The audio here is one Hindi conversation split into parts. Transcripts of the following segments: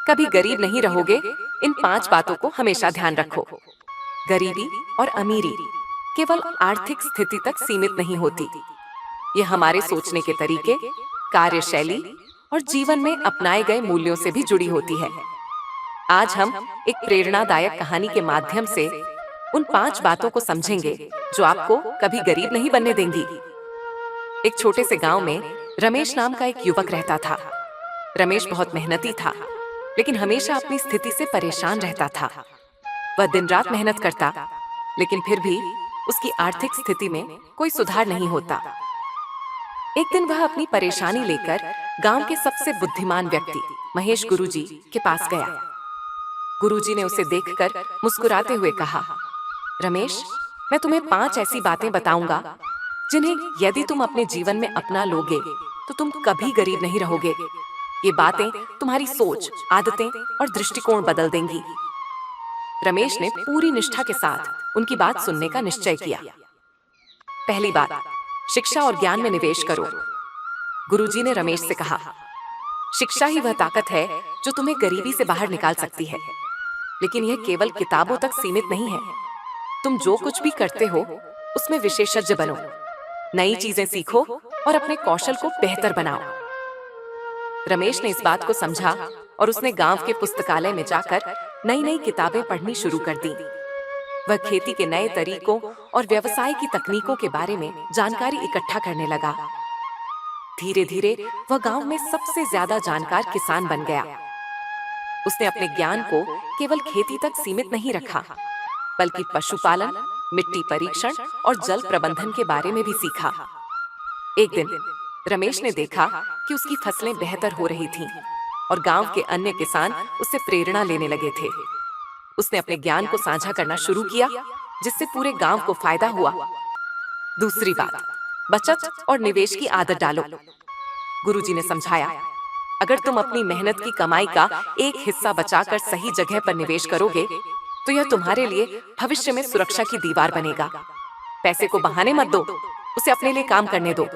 कभी गरीब नहीं रहोगे, इन 5 बातों को हमेशा ध्यान रखो। गरीबी और अमीरी केवल आर्थिक स्थिति तक सीमित नहीं होती। ये हमारे सोचने के तरीके, कार्यशैली और जीवन में अपनाए गए मूल्यों से भी जुड़ी होती है। आज हम एक प्रेरणादायक कहानी के माध्यम से उन 5 बातों को समझेंगे जो आपको कभी गरीब नहीं बनने देंगी। एक छोटे से गांव में रमेश नाम का एक युवक रहता था। रमेश बहुत मेहनती था, लेकिन हमेशा अपनी स्थिति से परेशान रहता था। वह दिन रात मेहनत करता, लेकिन फिर भी उसकी आर्थिक स्थिति में कोई सुधार नहीं होता। एक दिन वह अपनी परेशानी लेकर गांव के सबसे बुद्धिमान व्यक्ति महेश गुरुजी के पास गया। गुरुजी ने उसे देखकर मुस्कुराते हुए कहा, रमेश, मैं तुम्हें 5 ऐसी बातें बताऊंगा जिन्हें यदि तुम अपने जीवन में अपना लोगे तो तुम कभी गरीब नहीं रहोगे। ये बातें तुम्हारी सोच, आदतें और दृष्टिकोण बदल देंगी। रमेश ने पूरी निष्ठा के साथ उनकी बात सुनने का निश्चय किया। पहली बात, शिक्षा और ज्ञान में निवेश करो। गुरुजी ने रमेश से कहा, शिक्षा ही वह ताकत है जो तुम्हें गरीबी से बाहर निकाल सकती है, लेकिन यह केवल किताबों तक सीमित नहीं है। तुम जो कुछ भी करते हो उसमें विशेषज्ञ बनो, नई चीजें सीखो और अपने कौशल को बेहतर बनाओ। रमेश ने इस बात को समझा और उसने गांव के पुस्तकालय में जाकर नई नई किताबें पढ़नी शुरू कर दी। वह खेती के नए तरीकों और व्यवसाय की तकनीकों के बारे में जानकारी इकट्ठा करने लगा। धीरे धीरे वह गांव में सबसे ज्यादा जानकार किसान बन गया। उसने अपने ज्ञान को केवल खेती तक सीमित नहीं रखा, बल्कि पशुपालन, मिट्टी परीक्षण और जल प्रबंधन के बारे में भी सीखा। एक दिन रमेश ने देखा कि उसकी फसलें बेहतर हो रही थीं और गांव के अन्य किसान उससे प्रेरणा लेने लगे थे। उसने अपने ज्ञान को साझा करना शुरू किया, जिससे पूरे गांव को फायदा हुआ। दूसरी बात, बचत और निवेश की आदत डालो। गुरुजी ने समझाया, अगर तुम अपनी मेहनत की कमाई का एक हिस्सा बचाकर सही जगह पर निवेश करोगे तो यह तुम्हारे लिए भविष्य में सुरक्षा की दीवार बनेगा। पैसे को बहाने मत दो, उसे अपने लिए काम करने दो।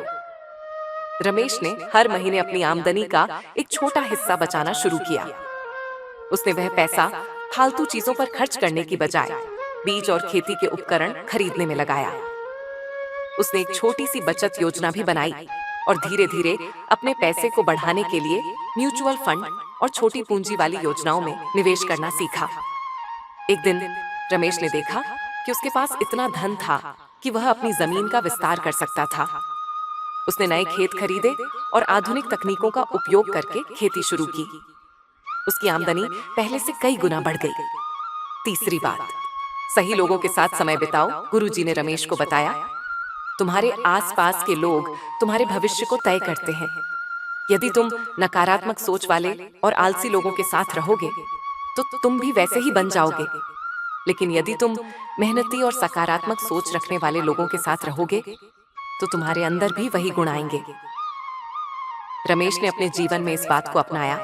रमेश ने हर महीने अपनी आमदनी का एक छोटा हिस्सा बचाना शुरू किया। उसने वह पैसा फालतू चीजों पर खर्च करने की बजाय बीज और खेती के उपकरण खरीदने में लगाया। उसने एक छोटी सी बचत योजना भी बनाई और धीरे धीरे अपने पैसे को बढ़ाने के लिए म्यूचुअल फंड और छोटी पूंजी वाली योजनाओं में निवेश करना सीखा। एक दिन रमेश ने देखा कि उसके पास इतना धन था कि वह अपनी जमीन का विस्तार कर सकता था। उसने नए खेत खरीदे और आधुनिक तकनीकों का उपयोग करके खेती शुरू की। उसकी आमदनी पहले से कई गुना बढ़ गई। तीसरी बात, सही लोगों के साथ समय बिताओ। गुरुजी ने रमेश को बताया, तुम्हारे आसपास के लोग तुम्हारे भविष्य को तय करते हैं। यदि तुम नकारात्मक सोच वाले और आलसी लोगों के साथ रहोगे तो तुम भी वैसे ही बन जाओगे, लेकिन यदि तुम मेहनती और सकारात्मक सोच रखने वाले लोगों के साथ रहोगे तो तुम्हारे अंदर भी वही गुण आएंगे। रमेश ने अपने जीवन में इस बात को अपनाया।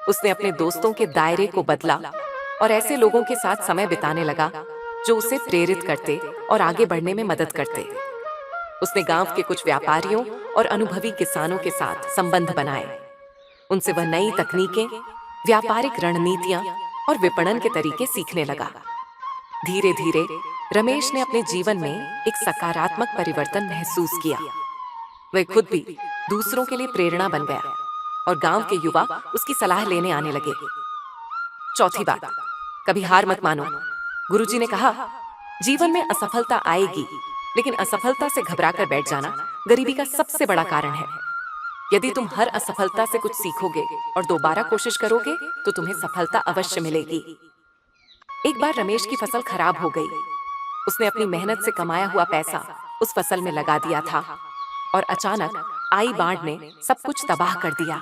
उसने अपने दोस्तों के दायरे को बदला और ऐसे लोगों के साथ समय बिताने लगा जो उसे प्रेरित करते और आगे बढ़ने में मदद करते। उसने गांव के कुछ व्यापारियों और अनुभवी किसानों के साथ संबंध बनाए। उनसे वह नई तकनीकें, व्यापारिक रणनीतियां और विपणन के तरीके सीखने लगा। धीरे धीरे रमेश ने अपने जीवन में एक सकारात्मक परिवर्तन महसूस किया। वह खुद भी दूसरों के लिए प्रेरणा बन गया और गांव के युवा उसकी सलाह लेने आने लगे। चौथी बात, कभी हार मत मानो। गुरुजी ने कहा, जीवन में असफलता आएगी, लेकिन असफलता से घबराकर बैठ जाना गरीबी का सबसे बड़ा कारण है। यदि तुम हर असफलता से कुछ सीखोगे और दोबारा कोशिश करोगे तो तुम्हें सफलता अवश्य मिलेगी। एक बार रमेश की फसल खराब हो गई। उसने अपनी मेहनत से कमाया हुआ पैसा उस फसल में लगा दिया था और अचानक आई बाढ़ ने सब कुछ तबाह कर दिया।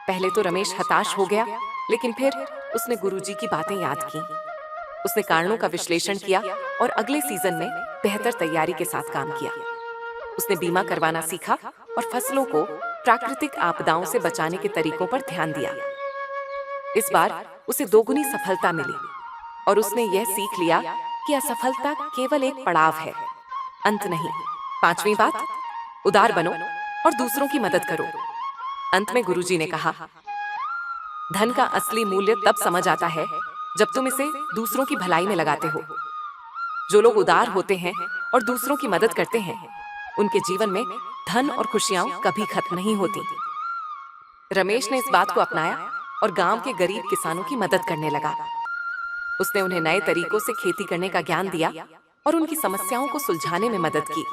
पहले तो रमेश हताश हो गया, लेकिन फिर उसने गुरुजी की बातें याद की। उसने कारणों का विश्लेषण किया और अगले सीजन में बेहतर तैयारी के साथ काम किया। उसने बीमा करवाना सीखा और फसलों को प्राकृतिक आपदाओं से बचाने के तरीकों पर ध्यान दिया। इस बार उसे दोगुनी सफलता मिली और उसने यह सीख लिया कि असफलता केवल एक पड़ाव है, अंत नहीं। 5वीं बात, उदार बनो और दूसरों की मदद करो। अंत में गुरुजी ने कहा, धन का असली मूल्य तब समझ आता है जब तुम इसे दूसरों की भलाई में लगाते हो। जो लोग उदार होते हैं और दूसरों की मदद करते हैं, उनके जीवन में धन और खुशियां कभी खत्म नहीं होती। रमेश ने इस बात को अपनाया और गांव के गरीब किसानों की मदद करने लगा। उसने उन्हें नए तरीकों से खेती करने का ज्ञान दिया और उनकी समस्याओं को सुलझाने में मदद की।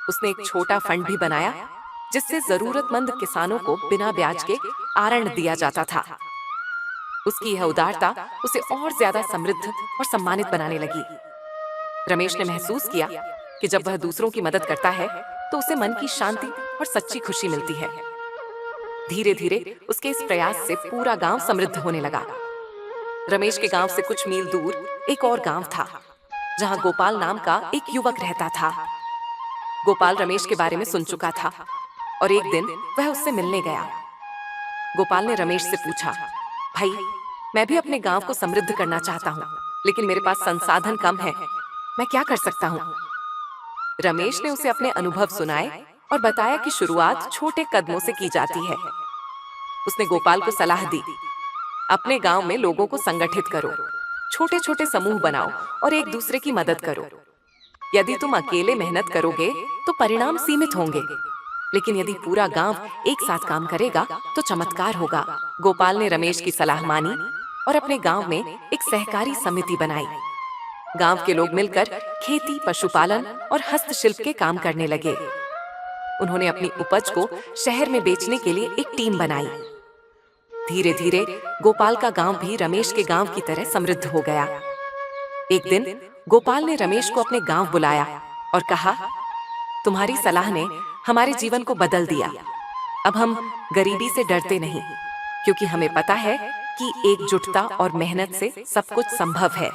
उसने एक छोटा फंड भी बनाया जिससे जरूरतमंद किसानों को बिना ब्याज के आरण दिया जाता था। उसकी यह उदारता उसे और ज्यादा समृद्ध और सम्मानित बनाने लगी। रमेश ने महसूस किया कि जब वह दूसरों की मदद करता है तो उसे मन की शांति और सच्ची खुशी मिलती है। धीरे धीरे उसके इस प्रयास से पूरा गांव समृद्ध होने लगा। रमेश के गांव से कुछ मील दूर एक और गांव था जहां गोपाल नाम का एक युवक रहता था। गोपाल रमेश के बारे में सुन चुका था और एक दिन वह उससे मिलने गया। गोपाल ने रमेश से पूछा, भाई, मैं भी अपने गांव को समृद्ध करना चाहता हूँ, लेकिन मेरे पास संसाधन कम है, मैं क्या कर सकता हूँ? रमेश ने उसे अपने अनुभव सुनाए और बताया कि शुरुआत छोटे कदमों से की जाती है। उसने गोपाल को सलाह दी, अपने गांव में लोगों को संगठित करो, छोटे छोटे समूह बनाओ और एक दूसरे की मदद करो। यदि तुम अकेले मेहनत करोगे तो परिणाम सीमित होंगे, लेकिन यदि पूरा गांव एक साथ काम करेगा तो चमत्कार होगा। गोपाल ने रमेश की सलाह मानी और अपने गांव में एक सहकारी समिति बनाई। गांव के लोग मिलकर खेती, पशुपालन और हस्तशिल्प के काम करने लगे। उन्होंने अपनी उपज को शहर में बेचने के लिए एक टीम बनाई। धीरे धीरे गोपाल का गांव भी रमेश के गांव की तरह समृद्ध हो गया। एक दिन गोपाल ने रमेश को अपने गांव बुलाया और कहा, तुम्हारी सलाह ने हमारे जीवन को बदल दिया। अब हम गरीबी से डरते नहीं, क्योंकि हमें पता है कि एकजुटता और मेहनत से सब कुछ संभव है।